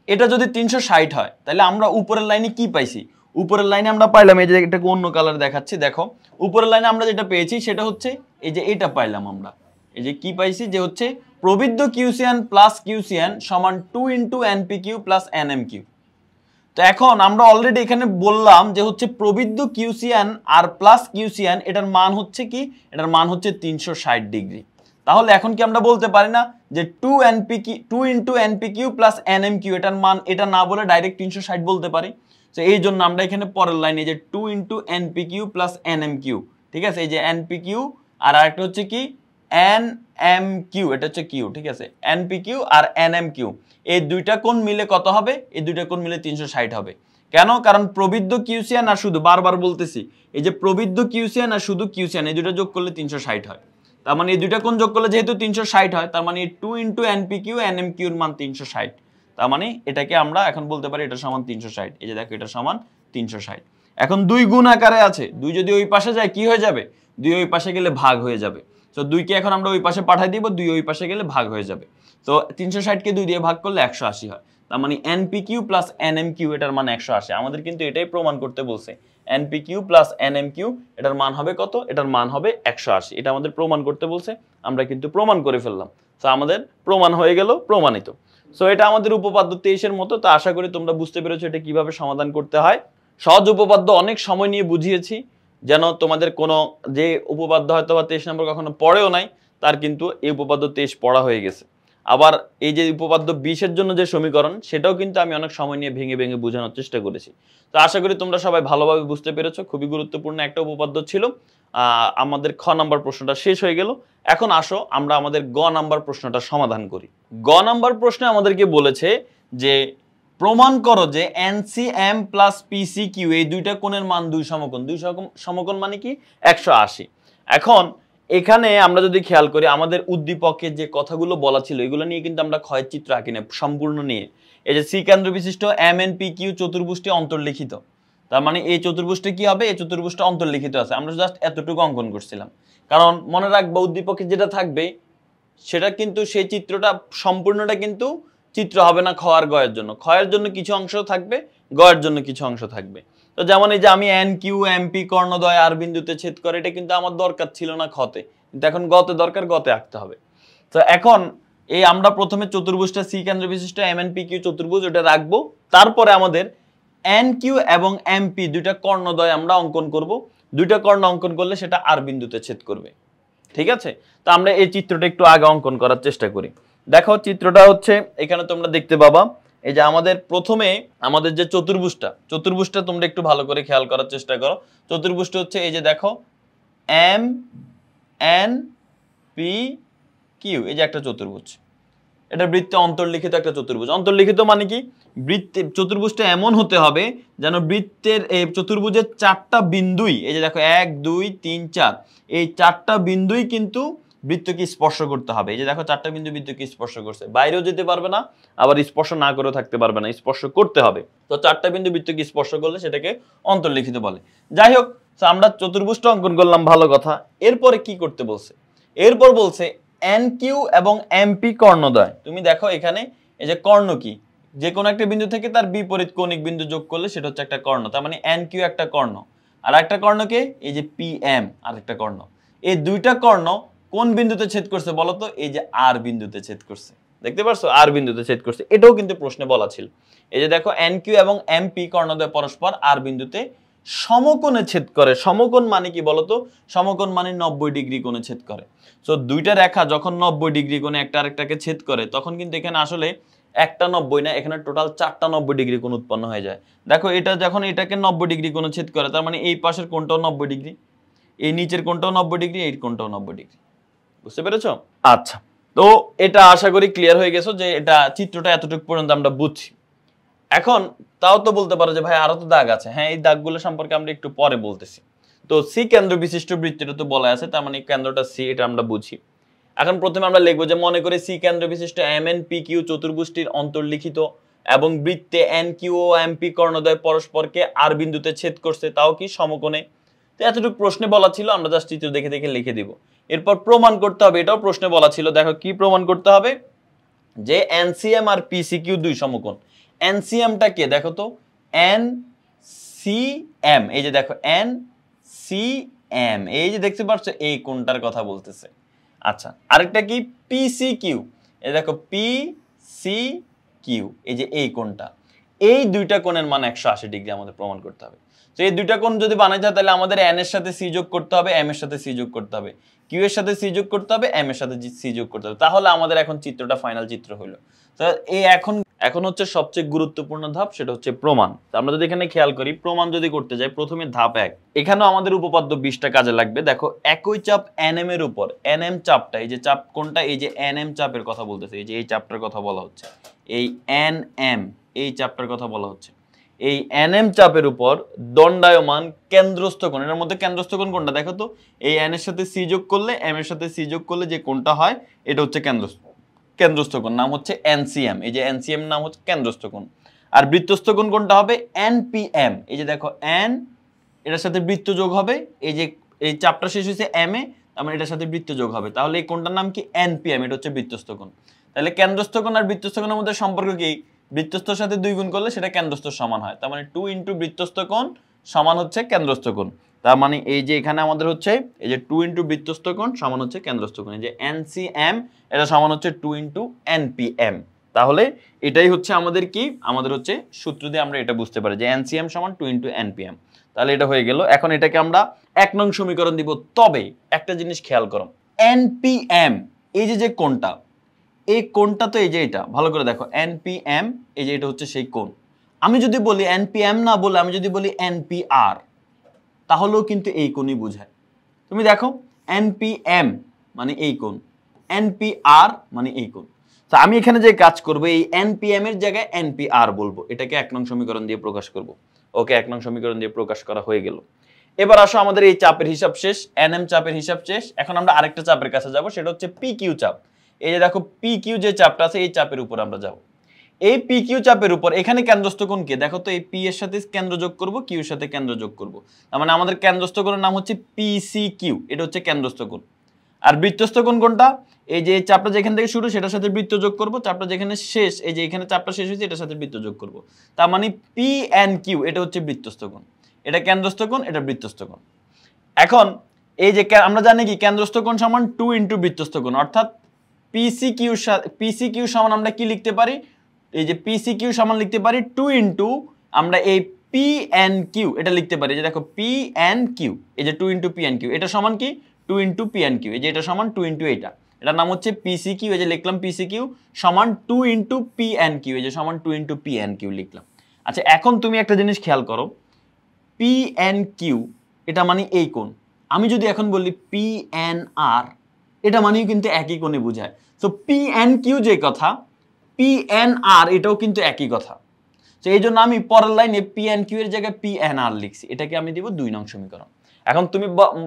এটা যদি 360 হয় তাহলে আমরা উপরের লাইনে কি পাইছি? উপরের লাইনে আমরা পাইলাম, এই যে এটাকে অন্য কালার দেখাচ্ছি, দেখো উপরের লাইনে আমরা যেটা পেয়েছি সেটা হচ্ছে এই যে এটা পাইলাম আমরা, এই যে কি পাইছি যে হচ্ছে প্রবৃদ্ধ কিউসিএন প্লাস কিউসিএন সমান 2 ইন্টু npq প্লাস nmq। তো এখন আমরা অলরেডি এখানে বললাম যে হচ্ছে প্রবৃদ্ধ কিউসিএন আর প্লাস কিউসিএন, এটার মান হচ্ছে কি, এটার মান হচ্ছে 360 ডিগ্রি। তাহলে এখন কি আমরা বলতে পারি না যে 2 ইন্টু npq প্লাস nmq, এটার মান এটা না বলে ডাইরেক্ট 360 বলতে পারি। তো এই জন্য আমরা এখানে পরের লাইনে যে 2 ইন্টু npq প্লাস nmq, ঠিক আছে, এই যে npq আর আরেকটা হচ্ছে কি nmq, এটা হচ্ছে q, ঠিক আছে, npq আর nmq, এই দুইটা কোণ মিলে কত হবে? এই দুইটা কোণ মিলে 360 হবে। কেন? কারণ প্রবৃদ্ধ কিউসিএন আর শুধু, বারবার বলতেছি, এই যে প্রবৃদ্ধ কিউসিএন আর শুধু কিউসিএন, এই দুটো যোগ করলে 360 হয়। তার মানে এই দুইটা কোণ যোগ করলে যেহেতু 360 হয়, তার মানে 2 ইন্টু npq nmq এর মান 360। তার মানে এটাকে আমরা এখন বলতে পারি এটা সমান 360। এই যে দেখো, এটা সমান 360। এখন 2 গুণ আকারে আছে, 2 যদি ওই পাশে যায় কি হয়ে যাবে? 2 ওই পাশে গেলে ভাগ হয়ে যাবে। তো 2 কে এখন আমরা ওই পাশে পাঠিয়ে দিব, 2 ওই পাশে গেলে ভাগ হয়ে যাবে। তো 360 কে 2 দিয়ে ভাগ করলে 180 হয়। তার মানে npq প্লাস nmq, এটার মান 180। আমাদের কিন্তু এটাই প্রমাণ করতে বলছে, npq প্লাস nmq এটার মান হবে কত? এটার মান হবে 180। এটা আমাদের প্রমাণ করতে বলছে, আমরা কিন্তু প্রমাণ করে ফেললাম। তো আমাদের প্রমাণ হয়ে গেল, প্রমাণিত। সো এটা আমাদের উপপাদ্য 23 এর মতো। তো আশা করি তোমরা বুঝতে পেরেছো এটা কিভাবে সমাধান করতে হয়। সহজ উপপাদ্য অনেক সময় নিয়ে বুঝিয়েছি, যেন তোমাদের কোনো যে উপপাদ্য হয়তো বা 23 নম্বর কখনো পড়েও নাই, তার কিন্তু এই উপপাদ্য 23 পড়া হয়ে গেছে। আবার এই যে উপপাদ্য 20 এর জন্য যে সমীকরণ, সেটাও কিন্তু আমি অনেক সময় নিয়ে ভেঙে ভেঙে বোঝানোর চেষ্টা করেছি। তো আশা করি তোমরা সবাই ভালোভাবে বুঝতে পেরেছো। খুবই গুরুত্বপূর্ণ একটা উপপাদ্য ছিল। আমাদের খ নাম্বার প্রশ্নটা শেষ হয়ে গেল। এখন আসো আমরা আমাদের গ নাম্বার প্রশ্নটা সমাধান করি। গ নাম্বার প্রশ্নে আমাদেরকে বলেছে যে প্রমাণ করো যে এনসিএম প্লাস পিসিকিউ এই দুইটা কোণের মান 2 সমকোণ। 2 সমকোণ মানে কি 180। এখন এখানে আমরা যদি খেয়াল করি আমাদের উদ্দীপকে যে কথাগুলো বলা ছিল এগুলো নিয়ে কিন্তু আমরা ক্ষয়ের চিত্র আঁকি না সম্পূর্ণ নিয়ে। এই যে সি কেন্দ্র বিশিষ্ট এম এন পি কিউ চতুর্ভুজটি অন্তর্লিখিত, তার মানে এই চতুর্ভুজটি কি হবে, এই চতুর্ভুজটা অন্তর্লিখিত আছে। আমরা জাস্ট এতটুকু অঙ্কন করছিলাম, কারণ মনে রাখবো উদ্দীপকে যেটা থাকবে সেটা কিন্তু সেই চিত্রটা সম্পূর্ণটা কিন্তু চিত্র হবে না খ আর গ এর জন্য। খ এর জন্য কিছু অংশ থাকবে, গ এর জন্য কিছু অংশ থাকবে। তো যেমন এই যে আমি এন কিউ এম পি কর্ণদ্বয় আর বিন্দুতে ছেদ করে, এটা কিন্তু আমার দরকার ছিল না খতে, কিন্তু এখন গতে দরকার, গতে আঁকতে হবে। তো এখন এই আমরা প্রথমে চতুর্ভুজটা সি কেন্দ্র বিশিষ্ট এম এন পি কিউ চতুর্ভুজ ওটা রাখবো, তারপরে আমাদের এন কিউ এবং এম পি দুইটা কর্ণদ্বয় আমরা অঙ্কন করব। দুইটা কর্ণ অঙ্কন করলে সেটা আর বিন্দুতে ছেদ করবে, ঠিক আছে। তো আমরা এই চিত্রটা একটু আগে অঙ্কন করার চেষ্টা করি। দেখো চিত্রটা হচ্ছে এখানে তোমরা দেখতে পাবা, এই যে আমাদের প্রথমে আমাদের যে চতুর্ভুজটা তোমরা একটু ভালো করে খেয়াল করার চেষ্টা করো। চতুর্ভুজটা হচ্ছে এই যে দেখো এম এন পি কিউ, এই যে একটা চতুর্ভুজ, এটা বৃত্তে অন্তর্লিখিত একটা চতুর্ভুজ। অন্তর্লিখিত মানে কি, বৃত্তে চতুর্ভুজটা এমন হতে হবে যেন বৃত্তের এই চতুর্ভুজের 4টা বিন্দুই, এই যে দেখো 1 2 3 4, এই 4টা বিন্দুই কিন্তু বৃত্তকে স্পর্শ করতে হবে। এই যে দেখো 4টা বিন্দু বৃত্তকে স্পর্শ করছে, বাইরেও যেতে পারবে না, আবার স্পর্শ না করেও থাকতে পারবে না, স্পর্শ করতে হবে। তো 4টা বিন্দু বৃত্তকে স্পর্শ করলে সেটাকে অন্তর্লিখিত বলে। যাই হোক, আমরা চতুর্ভুজটা অঙ্কন করলাম, ভালো কথা। এরপরে কি করতে বলছে, এরপর বলছে এন কিউ এবং এমপি কর্ণদ্বয়। তুমি দেখো এখানে এই যে কর্ণ কি, যে কোনো একটা বিন্দু থেকে তার বিপরীত কৌণিক বিন্দু যোগ করলে সেটা হচ্ছে একটা কর্ণ। তার মানে এন কিউ একটা কর্ণ, আর একটা কর্ণকে এই যে পি এম আর একটা কর্ণ। এই দুইটা কর্ণ কোন বিন্দুতে ছেদ করছে বলতো, এই যে আর বিন্দুতে ছেদ করছে। দেখতে পারছো আর বিন্দুতে ছেদ করছে, এটাও কিন্তু প্রশ্নে বলা ছিল। এই যে দেখো এন কিউ এবং এমপি কর্ণদ্বয় পরস্পর আর বিন্দুতে সমকোণে ছেদ করে। সমকোণ মানে কি বলতো, সমকোণ মানে 90 ডিগ্রি কোণে ছেদ করে। সো দুইটা রেখা যখন 90 ডিগ্রি কোণে একটা আরেকটাকে ছেদ করে তখন কিন্তু এখানে আসলে একটা 90 না, এখানে টোটাল 4টা 90 ডিগ্রি কোণ উৎপন্ন হয়ে যায়। দেখো এটা যখন এটাকে 90 ডিগ্রি কোণে ছেদ করে, তার মানে এই পাশের কোণটাও 90 ডিগ্রি, এই নিচের কোণটাও 90 ডিগ্রি, এই কোণটাও 90 ডিগ্রি। বুঝতে পেরেছো? আচ্ছা, তো এটা আশা করি ক্লিয়ার হয়ে গেছো যে এটা চিত্রটা এতটুকু পর্যন্ত আমরা বুঝছি। এখন তাও তো বলতে পারো যে ভাই আরো তো দাগ আছে। হ্যাঁ, এই দাগগুলো সম্পর্কে আমরা একটু পরে বলতেছি। তো সি কেন্দ্র বিশিষ্ট বৃত্তটা তো বলা আছে, তার মানে কেন্দ্রটা সি, এটা আমরা বুঝি। এখন প্রথমে আমরা লিখবো যে মনে করে সি কেন্দ্র বিশিষ্ট এম এন পি কিউ চতুর্ভুজটির অন্তর্লিখিত এবং বৃত্তে এন কিউ ও এম পি কর্ণদ্বয় পরস্পরকে আর বিন্দুতে ছেদ করছে, তাও কি সমকোণে। তো এতটুকু প্রশ্নে বলা ছিল, আমরা জাস্ট চিত্র দেখে দেখে লিখে দিব। এরপর প্রমাণ করতে হবে, এটাও প্রশ্নে বলা ছিল। দেখো কি প্রমাণ করতে হবে, যে এনসিএম আর পিসিকিউ দুই সমকোণ। এনসিএমটা কে দেখো তো, এন সি এম, এই যে দেখো এন সি এম, এই যে দেখতে পাচ্ছ এই কোণটার কথা বলতেছে। আচ্ছা, আরেকটা কি পিসি কিউ, এই দেখো পি সি কিউ, এই যে এই কোণটা। এই দুইটা কোণের মান 180 ডিগ্রি আমাদের প্রমাণ করতে হবে। তো এই দুইটা কোণ যদি বানাইতে হয় তাহলে আমাদের এন এর সাথে সি যোগ করতে হবে, এম এর সাথে সি যোগ করতে হবে, কিউ এর সাথে সি যোগ করতে হবে, এম এর সাথে সি যোগ করতে হবে। তাহলে আমাদের এখন চিত্রটা ফাইনাল চিত্র হলো। তো এই এখন হচ্ছে সবচেয়ে গুরুত্বপূর্ণ ধাপ, সেটা হচ্ছে প্রমাণ। তো আমরা যদি এখানে খেয়াল করি, প্রমাণ যদি করতে যাই, প্রথমে ধাপ 1, এখানেও আমাদের উপপাদ্য 20টা কাজে লাগবে। দেখো একই চাপ এনএম এর উপর, এনএম চাপটা, এই যে চাপ কোনটা, এই যে এনএম চাপের কথা বলতেছে, এই যে এই চাপটার কথা বলা হচ্ছে, এই এনএম এই চাপটার কথা বলা হচ্ছে। এই এনএম চাপের উপর দণ্ডায়মান কেন্দ্রস্থ কোণ, এর মধ্যে কেন্দ্রস্থ কোণ কোনটা দেখো তো, এই এন এর সাথে সি যোগ করলে, এম এর সাথে সি যোগ করলে যে কোণটা হয় এটা হচ্ছে কেন্দ্রস্থ কোণ, নাম হচ্ছে এনসিএম। এই যে এনসিএম নাম হচ্ছে কেন্দ্রস্থ কোণ। আর বৃত্তস্থ কোণ কোনটা হবে, এনপিএম। এই যে দেখো এন, এটার সাথে বৃত্ত যোগ হবে, এই যে এই চাপটা শেষ হয়েছে এম এ, তার মানে এটার সাথে বৃত্ত যোগ হবে, তাহলে এই কোণটার নাম কি, এনপিএম। এটা হচ্ছে বৃত্তস্থ কোণ। তাহলে কেন্দ্রস্থ কোণ আর বৃত্তস্থ কোণের মধ্যে সম্পর্ক কি, বৃত্তস্থর সাথে 2 গুণ করলে সেটা কেন্দ্রস্থ সমান হয়। তার মানে 2 ইন্টু বৃত্তস্থ কোণ সমান হচ্ছে কেন্দ্রস্থ কোণ। তার মানে এই যে এখানে আমাদের হচ্ছে এই যে 2 ইন্টু বৃত্তস্থ কোণ সমান হচ্ছে কেন্দ্রস্থ কোণ। এই যে এনসিএম এটা সমান হচ্ছে 2 ইন্টু এনপিএম। তাহলে এটাই হচ্ছে আমাদের কি, আমাদের হচ্ছে সূত্র দিয়ে আমরা এটা বুঝতে পারি যে এনসিএম সমান 2 ইন্টু এনপিএম। তাহলে এটা হয়ে গেল। এখন এটাকে আমরা 1 নং সমীকরণ দিব। তবে একটা জিনিস খেয়াল করো, এনপিএম এই যে কোণটা, এই কোণটা তো এই যে এটা, ভালো করে দেখো এনপিএম, এই যে এটা হচ্ছে সেই কোণ। আমি যদি বলি এনপিএম না বলে আমি যদি বলি এনপিআর, তাহলেও কিন্তু এই কোণই বোঝায়। তুমি দেখো NPM মানে এই কোণ, NPR মানে এই কোণ। তো আমি এখানে যে কাজ করব এই NPM এর জায়গায় NPR বলবো, এটাকে 1 নং সমীকরণ দিয়ে প্রকাশ করব। ওকে, 1 নং সমীকরণ দিয়ে প্রকাশ করা হয়ে গেল। এবার আসো আমাদের এই চাপের হিসাব শেষ, NM চাপের হিসাব শেষ। এখন আমরা আরেকটা চাপের কাছে যাব, সেটা হচ্ছে PQ চাপ। এই যে দেখো PQ যে চাপটা আছে এই চাপের উপর আমরা যাব। এই PQ চাপের উপর এখানে কেন্দ্রস্থ কোণ কে? দেখো তো এই P এর সাথে কেন্দ্র যোগ করব, Q এর সাথে কেন্দ্র যোগ করব। তার মানে আমাদের কেন্দ্রস্থ কোণের নাম হচ্ছে PCQ, এটা হচ্ছে কেন্দ্রস্থ কোণ। আর বৃত্তস্থ কোণ কোনটা? এই যে চাপটা যেখান থেকে শুরু সেটার সাথে বৃত্ত যোগ করব, চাপটা যেখানে শেষ এই যে এখানে চাপটা শেষ হয়েছে এটার সাথে বৃত্ত যোগ করব। তার মানে PNQ এটা হচ্ছে বৃত্তস্থ কোণ, এটা কেন্দ্রস্থ কোণ, এটা বৃত্তস্থ কোণ। এখন এই যে আমরা জানি কি কেন্দ্রস্থ কোণ সমান 2 ইনটু বৃত্তস্থ কোণ, অর্থাৎ PCQ সমান আমরা কি লিখতে পারি? এই যে PCQ সমান লিখতে পারি 2 ইনটু আমরা এই PNQ এটা লিখতে পারি, যে দেখো PNQ এই যে 2 ইনটু PNQ এটা সমান কি 2 ইনটু PNQ, এই যে এটা সমান 2 ইনটু এটার নাম হচ্ছে PCQ, এই যে লিখলাম PCQ সমান 2 ইনটু PNQ, এই যে সমান 2 ইনটু PNQ লিখলাম। আচ্ছা এখন তুমি একটা জিনিস খেয়াল করো, PNQ এটা মানে এই কোণ। আমি যদি এখন বলি PNR এটা মানেও কিন্তু একই কোণে বোঝায়। সো PNQ যে কথা, PNR এটাও কিন্তু একই কথা। তো এই জন্য আমি পরের লাইনে PNQ এর জায়গায় PNR লিখছি, এটাকে আমি দিব 2 নং সমীকরণ। এখন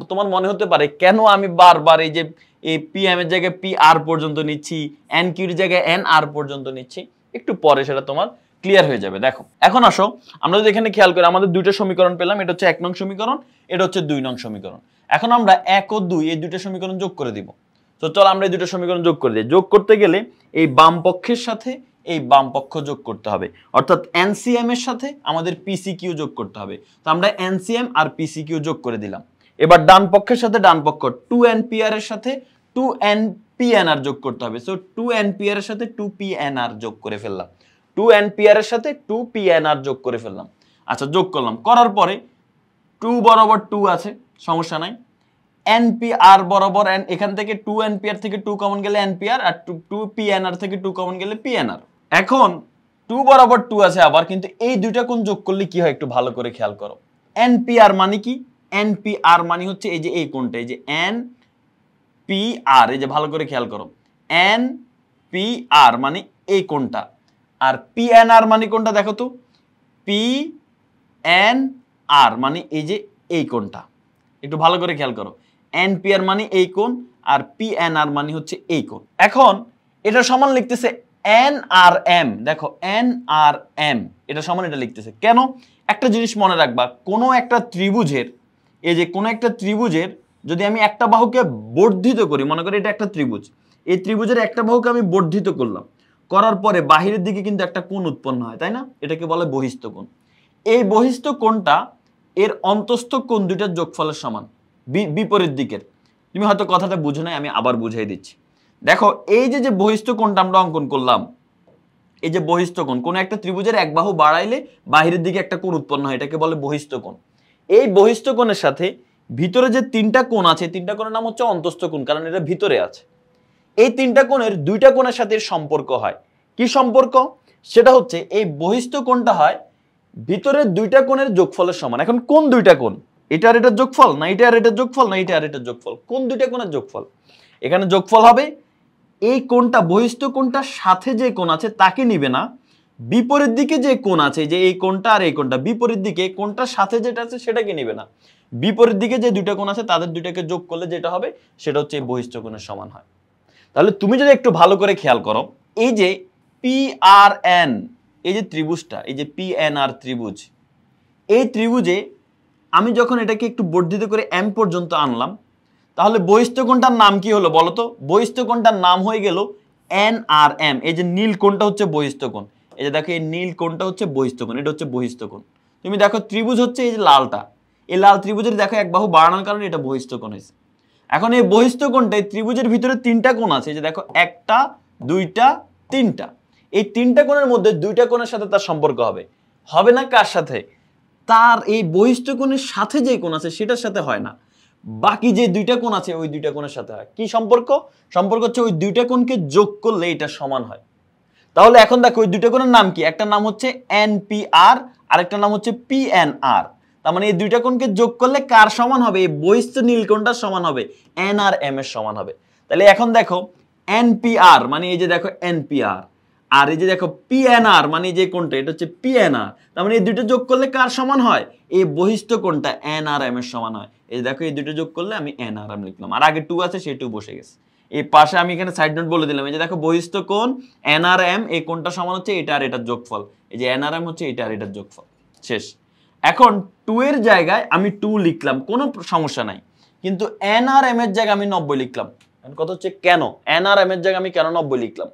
তোমার মনে হতে পারে কেন আমি বারবার এই যে এই PM এর জায়গায় PR পর্যন্ত নিচ্ছি, NQ এর জায়গায় NR পর্যন্ত নিচ্ছি, একটু পরে সেটা তোমার ক্লিয়ার হয়ে যাবে। দেখো এখন আসো আমরা যদি এখানে খেয়াল করি আমাদের দুইটা সমীকরণ পেলাম, এটা হচ্ছে 1 নং সমীকরণ, এটা হচ্ছে 2 নং সমীকরণ। এখন আমরা 1 ও 2 এই দুইটা সমীকরণ যোগ করে দিব। তো চল আমরা এই দুটো সমীকরণ যোগ করে দিই। যোগ করতে গেলে এই বাম পক্ষের সাথে এই বাম পক্ষ যোগ করতে হবে, অর্থাৎ NCM এর সাথে আমাদের PCQ যোগ করতে হবে। তো আমরা NCM আর PCQ যোগ করে দিলাম। এবার ডান পক্ষের সাথে ডান পক্ষ 2NPR এর সাথে 2NPNR যোগ করতে হবে। সো 2NPR এর সাথে 2PNR যোগ করে ফেললাম, 2NPR এর সাথে 2PNR যোগ করে ফেললাম। আচ্ছা যোগ করলাম, করার পরে 2 বরাবর 2 আছে, সমস্যা নাই। NPR বরাবর এখান থেকে 2NPR থেকে 2 কমন গেলে NPR, আর 2PNR থেকে 2 কমন গেলে PNR। এখন 2 বরাবর 2 আছে আবার, কিন্তু এই দুইটা কোণ যোগ করলে কি হয় একটু ভালো করে খেয়াল করো। NPR মানে কি? NPR মানে হচ্ছে এই যে এই কোণটা, এই যে NPR, এই যে ভালো করে খেয়াল করো, NPR মানে এই কোণটা। আর PNR মানে কোনটা দেখো তো, PNR মানে এই যে এই কোণটা, একটু ভালো করে খেয়াল করো। NPR মানে এই কোণ আর PNR মানে হচ্ছে এই কোণ। এখন এটা সমান লিখতেছে NRM, দেখো NRM এটা সমান এটা লিখতেছে কেন? একটা জিনিস মনে রাখবা, কোনো একটা ত্রিভুজের, এই যে কোনো একটা ত্রিভুজের যদি আমি একটা বাহুকে বর্ধিত করি, মনে করি এটা একটা ত্রিভুজ, এই ত্রিভুজের একটা বাহুকে আমি বর্ধিত করলাম, করার পরে বাহিরের দিকে কিন্তু একটা কোণ উৎপন্ন হয়, তাই না? এটাকে বলে বহিস্থ কোণ। এই বহিস্থ কোণটা এর অন্তস্থ কোণ দুইটার যোগফলের সমান, বিপরীত দিকের। তুমি হয়তো কথাটা বুঝো নাই, আমি আবার বুঝাই দিচ্ছি। দেখো এই যে বহিস্থ কোণটা আমরা অঙ্কন করলাম, এই যে বহিস্থ কোণ, কোন একটা ত্রিভুজের এক বাহু বাড়াইলে বাহিরের দিকে একটা কোণ উৎপন্ন হয়, এটাকে বলে বহিস্থ কোণ। এই বহিস্থ কোণের সাথে ভিতরে যে তিনটা কোণ আছে, তিনটা কোণের নাম হচ্ছে অন্তস্থ কোণ, কারণ এটা ভিতরে আছে। এই তিনটা কোণের দুইটা কোণের সাথে সম্পর্ক হয়। কি সম্পর্ক? সেটা হচ্ছে এই বহিস্থ কোণটা হয় ভিতরের দুইটা কোণের যোগফলের সমান। এখন কোন দুইটা কোণ? এটা আর এটার যোগফল, না এটা আর এটার যোগফল, না এটা আর এটার যোগফল? কোন দুইটা কোণের যোগফল? এখানে যোগফল হবে এই কোণটা, বহিস্থ কোণটার সাথে যে কোণ আছে তাকে নিবে না, বিপরীত দিকে যে কোণ আছে, যে এই কোণটা আর এই কোণটা, বিপরীত দিকে কোণটার সাথে যেটা আছে সেটাকে নিবে না, বিপরীত দিকে যে দুইটা কোণ আছে তাদের দুইটাকে যোগ করলে যেটা হবে সেটা হচ্ছে এই বহিস্থ কোণের সমান হয়। তাহলে তুমি যদি একটু ভালো করে খেয়াল করো, এই যে PRN এই যে ত্রিভুজটা, এই যে PNR ত্রিভুজ, এই ত্রিভুজে আমি যখন এটাকে একটু বর্ধিত করে M পর্যন্ত আনলাম, তাহলে বহিস্থ কোণটার নাম কি হলো বলো তো? বহিস্থ কোণটার নাম হয়ে গেল NRM। এই যে নীল কোণটা হচ্ছে বহিস্থ কোণ, এই যে দেখো এই নীল কোণটা হচ্ছে বহিস্থ কোণ, এটা হচ্ছে বহিস্থ কোণ। তুমি দেখো ত্রিভুজ হচ্ছে এই যে লালটা, এই লাল ত্রিভুজের দেখো এক বাহু বাড়ানোর কারণে এটা বহিস্থ কোণ হয়েছে। এখন এই বহিস্থ কোণটাই ত্রিভুজের ভিতরে তিনটা কোণ আছে, যে দেখো একটা, দুইটা, তিনটা। এই তিনটা কোণের মধ্যে দুইটা কোণের সাথে তার সম্পর্ক হবে, হবে না কার সাথে? তার এই বহিস্থ কোণের সাথে যে কোণ আছে সেটার সাথে হয় না, বাকি যে দুইটা কোণ আছে ওই দুইটা কোণের সাথে হয়। কি সম্পর্ক? সম্পর্ক হচ্ছে ওই দুইটা কোণকে যোগ করলে এটা সমান হয়। তাহলে এখন দেখো ওই দুইটা কোণের নাম কি? একটা নাম হচ্ছে NPR আর একটা নাম হচ্ছে PNR। তার মানে এই দুইটা কোণকে যোগ করলে কার সমান হবে? এই বহিস্থ নীলকোণটার সমান হবে, এন আর এম এর সমান হবে। তাহলে এখন দেখো এনপিআর মানে এই যে দেখো এনপিআর, আর এই যে দেখো পিএনআর মানে যে কোণটা এটা হচ্ছে পিএনআর, তার মানে এই দুটো যোগ করলে কার সমান হয়? এই বহিস্থ কোণটা এনআরএম এর সমান হয়। এই দেখো এই দুটো যোগ করলে আমি এনআরএম লিখলাম, আর আগে 2 আছে সেই 2 বসে গেছে। এই পাশে আমি এখানে সাইড নোট বলে দিলাম, এই যে দেখো বহিস্থ কোণ এনআরএম, এই কোণটা সমান হচ্ছে এটা আর এটার যোগফল, এই যে এনআরএম হচ্ছে এটা আর এটার যোগফল, শেষ। এখন 2 এর জায়গায় আমি 2 লিখলাম, কোনো সমস্যা নাই, কিন্তু এনআরএম এর জায়গায় আমি 90 লিখলাম। কথা হচ্ছে কেন এনআরএম এর জায়গায় আমি কেন 90 লিখলাম?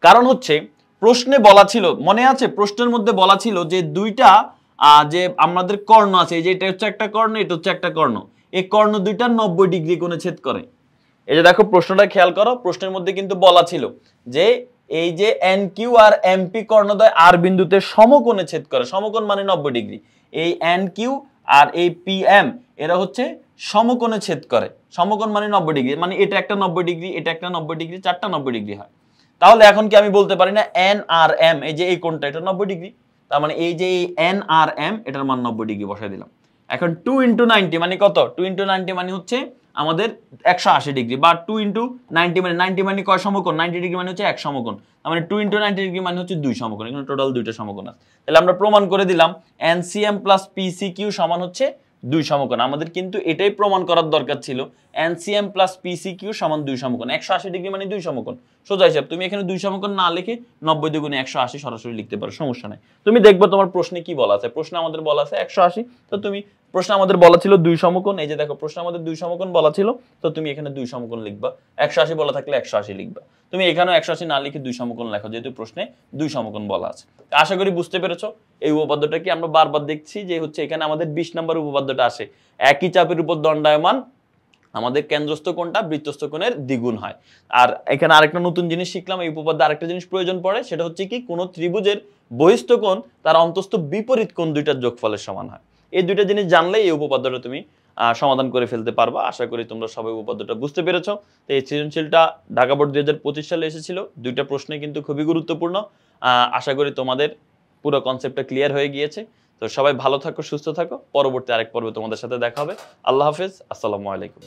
কারণ হচ্ছে প্রশ্নে বলা ছিল, মনে আছে প্রশ্নের মধ্যে বলা ছিল যে দুইটা যে আমাদের কর্ণ আছে, এই যে এটা হচ্ছে একটা কর্ণ, এটা হচ্ছে একটা কর্ণ, এই কর্ণ দুইটা 90 ডিগ্রি কোণে ছেদ করে। এই যে দেখো প্রশ্নটা খেয়াল করো, প্রশ্নের মধ্যে কিন্তু বলা ছিল যে এই যে এন কিউ আর এমপি কর্ণদ্বয় আর বিন্দুতে সমকোণে ছেদ করে, সমকোণ মানে 90 ডিগ্রি। এই এন কিউ আর এই পি এম এরা হচ্ছে সমকোণে ছেদ করে, সমকোণ মানে 90 ডিগ্রি, মানে এটা একটা 90 ডিগ্রি, এটা একটা 90 ডিগ্রি, চারটা 90 ডিগ্রি হয়। তাহলে এখন কি আমি বলতে পারি না এন আর এম, এই যে এই কোণটা এটা 90 ডিগ্রি, তার মানে এই যে এই এন আর এম এটার মান 90 ডিগ্রি বসাই দিলাম। এখন 2 × 90 মানে কত? 2 × 90 মানে হচ্ছে আমাদের 180 ডিগ্রি, বা 2 × 90 মানে 90 মানে কয় সমকোণ? 90 ডিগ্রি মানে হচ্ছে এক সমকোণ, তার মানে 2 × 90 ডিগ্রি মানে হচ্ছে 2 সমকোণ, এখানে টোটাল 2টা সমকোণ আছে। তাহলে আমরা প্রমাণ করে দিলাম এনসিএম প্লাস পিসিকিউ সমান হচ্ছে 2 সমকোণ। আমাদের কিন্তু এটাই প্রমাণ করার দরকার ছিল, এনসিএম প্লাস পিসিকিউ সমান 2 সমকোণ। 180 ডিগ্রি মানে 2 সমকোণ, সোজা হিসাব। তুমি এখানে 2 সমকোণ না লিখে 90 × 180 সরাসরি লিখতে পারো, সমস্যা নাই। তুমি দেখবে তোমার প্রশ্নে কি বলা আছে, প্রশ্নে আমাদের বলা আছে 180, তো তুমি প্রশ্ন আমাদের বলা ছিল 2 সমকোণ, এই যে দেখো প্রশ্ন আমাদের 2 সমকোণ বলা ছিল, তো তুমি এখানে 2 সমকোণ লিখবা। 180 বলা থাকলে 180 লিখবা, তুমি এখানেও 180 না লিখে 2 সমকোণ লেখো, যেহেতু প্রশ্নে 2 সমকোণ বলা আছে। আশা করি বুঝতে পেরেছো। এই উপপাদ্যটা কি আমরা বারবার দেখছি যে হচ্ছে এখানে আমাদের 20 নম্বর উপপাদ্যটা আসে, একই চাপের উপর দণ্ডায়মান আমাদের কেন্দ্রস্থ কোণটা বৃত্তস্থ কোণের দ্বিগুণ হয়। আর এখানে আরেকটা নতুন জিনিস শিখলাম, এই উপপাদ্যে আরেকটা জিনিস প্রয়োজন পড়ে, সেটা হচ্ছে কি কোন ত্রিভুজের বহিস্থ কোণ তার অন্তস্থ বিপরীত কোণ দুইটার যোগফলের সমান হয়। এই দুইটা জিনিস জানলেই এই উপপাদ্যটা তুমি সমাধান করে ফেলতে পারবা। আশা করি তোমরা সবাই উপপাদ্যটা বুঝতে পেরেছো। তো এই সৃজনশীলটা ঢাকা বোর্ড 2025 সালে এসেছিল, দুইটা প্রশ্ন কিন্তু খুবই গুরুত্বপূর্ণ। আশা করি তোমাদের পুরো কনসেপ্টটা ক্লিয়ার হয়ে গিয়েছে। তো সবাই ভালো থাকো, সুস্থ থাকো, পরবর্তী আরেক পর্বে তোমাদের সাথে দেখা হবে। আল্লাহ হাফেজ, আসসালামু আলাইকুম।